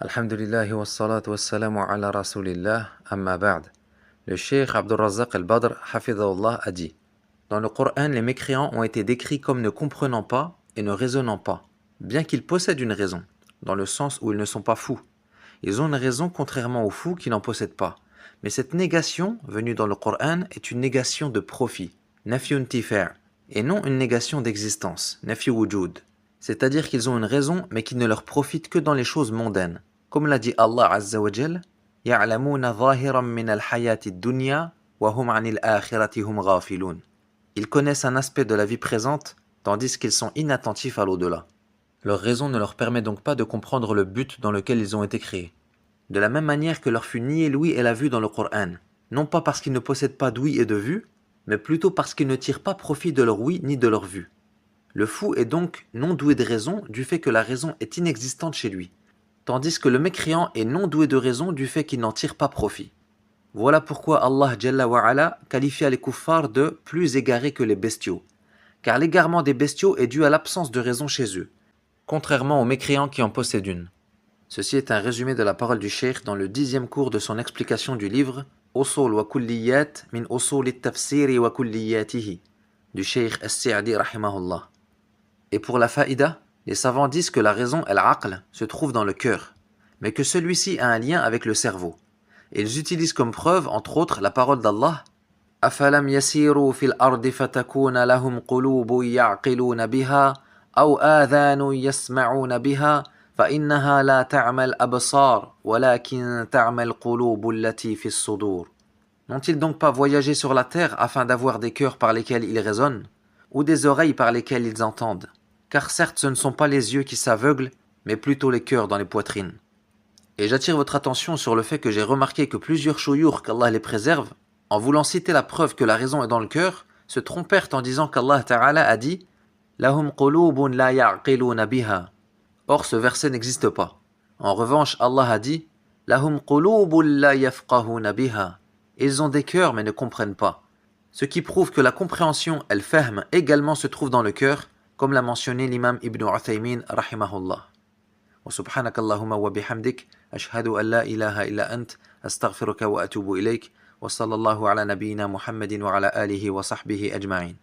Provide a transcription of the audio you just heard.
Alhamdulillahi wassalatu wassalamu ala rasulillah, amma ba'd. Le cheikh Abdul Razzaq al-Badr, hafidhahullah, a dit: Dans le Coran, les mécréants ont été décrits comme ne comprenant pas et ne raisonnant pas, bien qu'ils possèdent une raison, dans le sens où ils ne sont pas fous. Ils ont une raison contrairement aux fous qui n'en possèdent pas. Mais cette négation, venue dans le Coran, est une négation de profit, nafyun tifa', et non une négation d'existence, nafyu wujud. C'est-à-dire qu'ils ont une raison, mais qui ne leur profite que dans les choses mondaines. Comme l'a dit Allah Azza wa Jal, يَعْلَمُونَ ظَاهِرًا مِنَ الْحَيَاةِ الدُّنْيَا وَهُمْ عَنِ الْآخِرَةِ هُمْ غَافِلُونَ. Ils connaissent un aspect de la vie présente, tandis qu'ils sont inattentifs à l'au-delà. Leur raison ne leur permet donc pas de comprendre le but dans lequel ils ont été créés. De la même manière que leur fut nié l'ouïe et la vue dans le Coran, non pas parce qu'ils ne possèdent pas d'ouïe et de vue, mais plutôt parce qu'ils ne tirent pas profit de leur ouïe ni de leur vue. Le fou est donc non doué de raison du fait que la raison est inexistante chez lui, tandis que le mécréant est non doué de raison du fait qu'il n'en tire pas profit. Voilà pourquoi Allah Jalla wa Ala qualifia les kuffars de plus égarés que les bestiaux, car l'égarement des bestiaux est dû à l'absence de raison chez eux, contrairement aux mécréants qui en possèdent une. Ceci est un résumé de la parole du cheikh dans le 10e cours de son explication du livre Usul wa kulliyat min usul at-tafsiri wa kulliyatihi du cheikh As-Sa'di rahimahullah. Et pour la faïda, les savants disent que la raison, al-aql, se trouve dans le cœur, mais que celui-ci a un lien avec le cerveau. Et ils utilisent comme preuve, entre autres, la parole d'Allah أَفَلَمْ يَسِيرُوا فِي الْأَرْضِ فَتَكُونَ لَهُمْ قُلُوبٌ يَعْقِلُونَ بِهَا أَوْ آذَانٌ يَسْمَعُونَ بِهَا فَإِنَّهَا لَا تَعْمَى الْأَبْصَارُ وَلَكِنْ تَعْمَى الْقُلُوبُ الَّتِي فِي الصُّدُورِ. N'ont-ils donc pas voyagé sur la terre afin d'avoir des cœurs par lesquels ils raisonnent, ou des oreilles par lesquelles ils entendent? Car certes ce ne sont pas les yeux qui s'aveuglent, mais plutôt les cœurs dans les poitrines. Et j'attire votre attention sur le fait que j'ai remarqué que plusieurs chouyours, qu'Allah les préserve, en voulant citer la preuve que la raison est dans le cœur, se trompèrent en disant qu'Allah Ta'ala a dit « Lahum qulubun la ya'qiluna biha ». Or ce verset n'existe pas. En revanche, Allah a dit « Lahum qulubun la yafqahuna biha ». Ils ont des cœurs mais ne comprennent pas. Ce qui prouve que la compréhension, al-fahm, également se trouve dans le cœur, comme l'a mentionné l'imam Ibn Uthaymin rahimahullah. Wa subhanakallahumma wa bihamdik, ashhadu an la ilaha illa ant, astaghfiruka wa atubu ilayk, wa sallallahu ala nabiyyina Muhammadin wa ala alihi wa sahbihi ajma'in.